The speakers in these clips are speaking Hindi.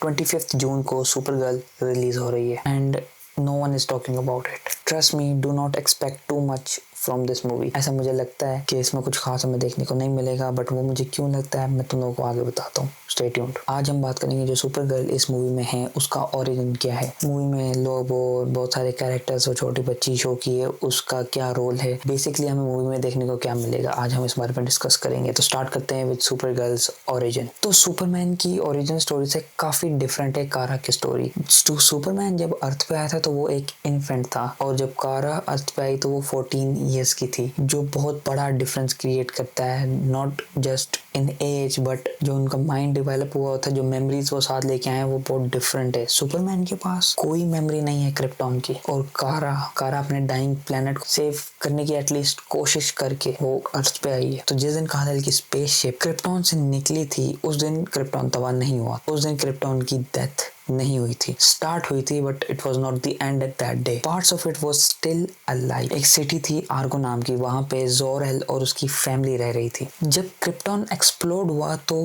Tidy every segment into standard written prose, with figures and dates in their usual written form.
25 जून को सुपर गर्ल रिलीज हो रही है and no one is talking about it. Trust me, do not expect too much from this movie. ऐसा मुझे लगता है कि इसमें कुछ खास हमें देखने को नहीं मिलेगा, बट वो मुझे क्यों लगता है मैं तुम लोगों को आगे बताता हूँ। Stay tuned. आज हम बात करेंगे जो सुपर गर्ल इस मूवी में है उसका ओरिजिन क्या है, मूवी में लोग और बहुत सारे कैरेक्टर्स और छोटी बच्ची शो की है, उसका क्या रोल है, बेसिकली हमें मूवी में देखने को क्या मिलेगा, आज हम इस बारे में डिस्कस करेंगे। तो स्टार्ट करते हैं विद सुपर गर्ल्स ओरिजिन। तो सुपरमैन की ओरिजिन स्टोरी से काफी डिफरेंट है कारा की स्टोरी। सुपरमैन जब अर्थ पे आया था तो वो एक इन्फेंट था, और जब कारा अर्थ पे आई तो वो 14 ईयर्स की थी, जो बहुत बड़ा डिफरेंस क्रिएट करता है, not just in age but जो उनका माइंड डेवलप हुआ था, जो मेमोरीज वो साथ लेके आए वो बहुत डिफरेंट है। सुपरमैन के पास कोई मेमोरी नहीं है क्रिप्टॉन की, और कारा अपने डाइंग प्लेनेट को सेव करने की एटलीस्ट कोशिश करके वो अर्थ पे आई है। तो जिस दिन कारा की स्पेसशिप क्रिप्टॉन से निकली थी उस दिन क्रिप्टॉन तबाह नहीं हुआ, उस दिन क्रिप्टॉन की डेथ नहीं हुई थी, स्टार्ट हुई थी but it was not the end at that day. Parts of it was still alive. एक सिटी थी आर्गो नाम की, वहां पे जोर-एल और उसकी फैमिली रह रही थी। जब क्रिप्टॉन एक्सप्लोड हुआ तो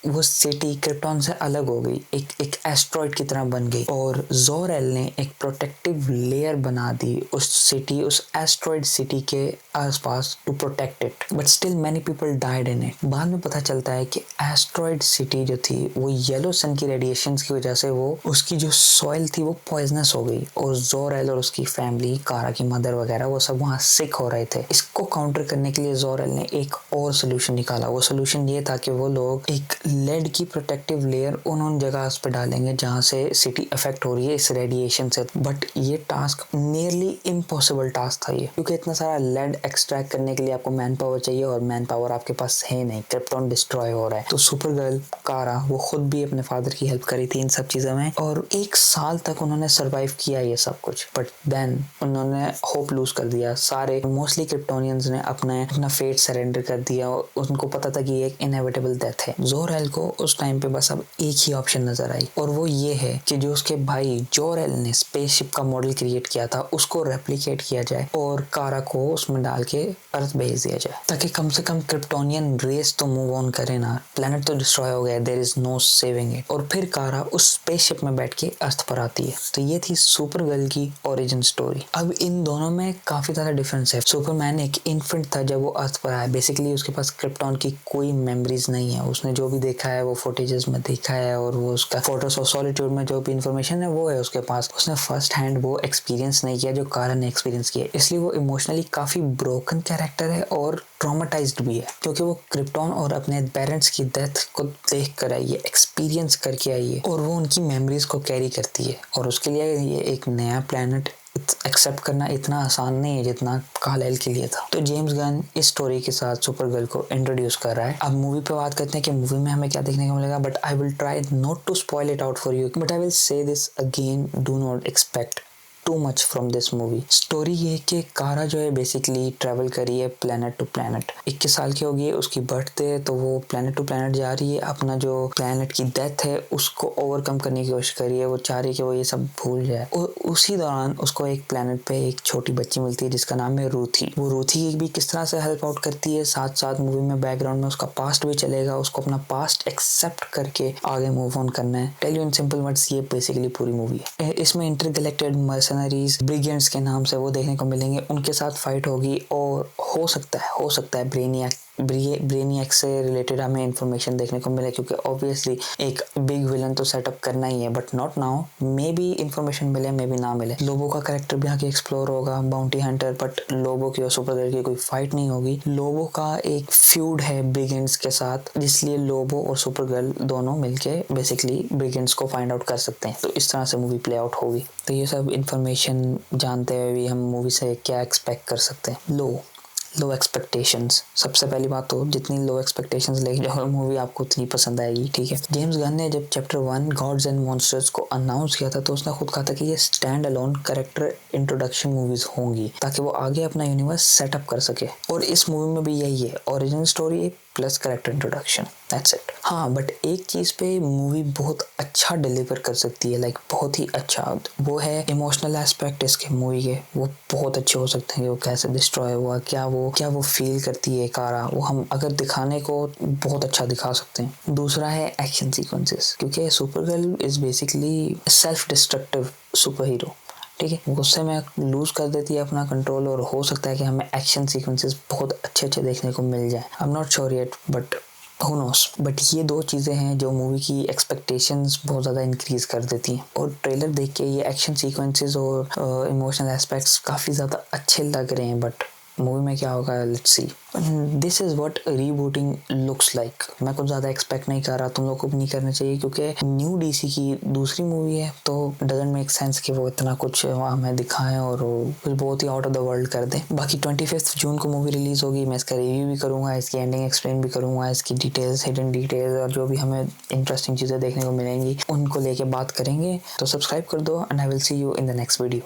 वो सिटी क्रिप्टॉन से अलग हो गई, एक एस्ट्रॉइड की तरह बन गई, और जोर-एल ने एक प्रोटेक्टिव लेयर बना दी उस एस्ट्रॉइड सिटी के आसपास to protect it, but still many people died in it. बाद में पता चलता है कि एस्ट्रॉइड सिटी जो थी वो येलो सन की रेडिएशंस की वजह से वो उसकी जो सॉइल थी वो पॉइजनस हो गई, और जोर-एल और उसकी फैमिली, कारा की मदर वगैरह, वो सब वहां सिक हो रहे थे। इसको काउंटर करने के लिए जोर-एल ने एक और सोल्यूशन निकाला। वो सोल्यूशन ये था कि वो लोग एक लेड की प्रोटेक्टिव लेयर उन जगह पे डालेंगे जहां से सिटी अफेक्ट हो रही है इस रेडिएशन से। बट ये टास्क नियरली इम्पॉसिबल टास्क था ये, क्योंकि इतना सारा लेड एक्सट्रैक्ट करने के लिए आपको मैन पावर चाहिए, और मैन पावर आपके पास है नहीं, क्रिप्टॉन डिस्ट्रॉय हो रहा है। तो सुपर गर्ल कारा वो खुद भी अपने फादर की हेल्प करी थी इन सब चीजों में, और 1 साल तक उन्होंने सरवाइव किया ये सब कुछ, बट देन उन्होंने होप लूज कर दिया। सारे मोस्टली क्रिप्टोनियंस ने अपना फेट सरेंडर कर दिया, और उनको पता था कि ये एक इनएविटेबल डेथ है। जोर-एल को उस टाइम पे बस अब एक ही ऑप्शन नजर आई, और वो ये है कि जो उसके भाई जोर-एल ने स्पेसशिप का मॉडल क्रिएट किया था उसको रेप्लिकेट किया जाए और कारा को उसमें डाल के अर्थ भेज दिया जाए, ताकि कम से कम क्रिप्टोनियन रेस तो मूव ऑन करे ना। प्लेनेट तो डिस्ट्रॉय हो गया, there is no saving it. और फिर कारा उस स्पेसशिप में बैठ के अर्थ पर आती है। तो ये थी सुपर गर्ल की ओरिजिन स्टोरी। अब इन दोनों में काफी ज्यादा डिफरेंस है। सुपरमैन एक इन्फेंट था जब वो अर्थ पर आया, बेसिकली उसके पास क्रिप्टॉन की कोई मेमोरीज नहीं है, उसने जो भी देखा है वो फुटेजेस में देखा है, और वो उसका फोटोस ऑफ सॉलिट्यूड में जो भी इंफॉर्मेशन है वो है उसके पास। उसने फर्स्ट हैंड वो एक्सपीरियंस नहीं किया जो कारा ने एक्सपीरियंस किया, इसलिए वो इमोशनली काफी ब्रोकन कैरेक्टर है और ट्रॉमेटाइज्ड भी है, क्योंकि वो क्रिप्टॉन और अपने पेरेंट्स की डेथ को देख कर आई है, एक्सपीरियंस करके आई है, और वो उनकी मेमोरीज को कैरी करती है, और उसके लिए ये एक नया प्लेनेट एक्सेप्ट करना इतना आसान नहीं है जितना काल-एल के लिए था। तो जेम्स गन इस स्टोरी के साथ सुपर गर्ल को इंट्रोड्यूस कर रहा है। अब मूवी पे बात करते हैं कि मूवी में हमें क्या देखने को मिलेगा, but I will try not to spoil it out for you, but I will say this again, do not expect too much from this movie. Story ये कि कारा जो है बेसिकली ट्रैवल करी है प्लेनेट टू प्लेनेट। 21 साल की होगी, उसकी बर्थडे है, तो वो प्लेनेट टू प्लेनेट जा रही है, अपना जो प्लेनेट की डेथ है उसको ओवरकम करने की कोशिश करी है। वो चाह रही है कि वो ये सब भूल जाए, और उसी दौरान उसको एक प्लेनेट पे एक छोटी बच्ची मिलती है जिसका नाम है रूथी। वो रूथी भी किस तरह से हेल्प आउट करती है, साथ साथ मूवी में बैकग्राउंड में उसका पास्ट भी चलेगा, उसको अपना पास्ट एक्सेप्ट करके आगे मूव ऑन करना है। Tell you in simple words, ये बेसिकली पूरी मूवी है। इसमें इंटरगैलेक्टेड मर्सनरीज ब्रिगेंड्स के नाम से वो देखने को मिलेंगे, उनके साथ फाइट होगी, और हो सकता है ब्रेनियक से रिलेटेड हमें इंफॉर्मेशन देखने को मिले, क्योंकि ऑब्वियसली एक बिग विलन तो सेटअप करना ही है, but not now, may be information मिले मे बी ना मिले। लोबो का कैरेक्टर भी आगे एक्सप्लोर होगा, बाउंटी हंटर, बट लोबो की और सुपर गर्ल की कोई फाइट नहीं होगी। लोबो का एक फ्यूड है ब्रिगेंड्स के साथ, जिसलिए लोबो और सुपर गर्ल दोनों मिलके बेसिकली ब्रिगेंड्स को फाइंड आउट कर सकते हैं। तो इस तरह से मूवी प्ले आउट होगी। तो ये सब इंफॉर्मेशन जानते हुए भी हम मूवी से क्या एक्सपेक्ट कर सकते हैं। लो एक्सपेक्टेशंस। सबसे पहली बात तो जितनी लो एक्सपेक्टेशंस लेके जाओ मूवी आपको उतनी पसंद आएगी, ठीक है। जेम्स गन ने जब चैप्टर 1 गॉड्स एंड मॉन्स्टर्स को अनाउंस किया था तो उसने खुद कहा था कि ये stand alone character introduction movies होंगी, ताकि वो आगे अपना यूनिवर्स सेटअप कर सके, और इस मूवी में भी यही है। Original story plus character introduction, that's it. हाँ, बट एक चीज़ पे मूवी बहुत अच्छा डिलीवर कर सकती है, लाइक बहुत ही अच्छा, वो है इमोशनल एस्पेक्ट इसके मूवी के। वो बहुत अच्छे हो सकते हैं कि वो कैसे डिस्ट्रॉय हुआ, क्या वो फील करती है कारा, वो हम अगर दिखाने को बहुत अच्छा दिखा सकते हैं। दूसरा है एक्शन सीक्वेंसेस, क्योंकि Supergirl is basically self destructive super hero, ठीक है। गुस्से में लूज कर देती है अपना कंट्रोल, और हो सकता है कि हमें एक्शन सीक्वेंसेस बहुत अच्छे देखने को मिल जाए। I am not sure yet, but who knows। But ये दो चीज़ें हैं जो मूवी की एक्सपेक्टेशंस बहुत ज़्यादा इंक्रीज कर देती हैं। और ट्रेलर देख के ये एक्शन सीक्वेंसेस और इमोशनल एस्पेक्ट्स काफ़ी ज़्यादा अच्छे लग रहे हैं, बट मूवी में क्या होगा, let's see. This is what rebooting looks like. मैं कुछ ज़्यादा एक्सपेक्ट नहीं कर रहा, तुम लोग को भी नहीं करना चाहिए, क्योंकि न्यू डीसी की दूसरी मूवी है, तो डजंट मेक सेंस कि वो इतना कुछ हमें दिखाएं और कुछ बहुत ही आउट ऑफ द वर्ल्ड कर दें। बाकी 25 जून को मूवी रिलीज़ होगी, मैं इसका रिव्यू भी करूँगा, इसकी एंडिंग एक्सप्लेन भी करूँगा, इसकी डिटेल्स, हिडन डिटेल्स और जो भी हमें इंटरेस्टिंग चीज़ें देखने को मिलेंगी उनको लेके बात करेंगे। तो सब्सक्राइब कर दो, and I will see you in the next video.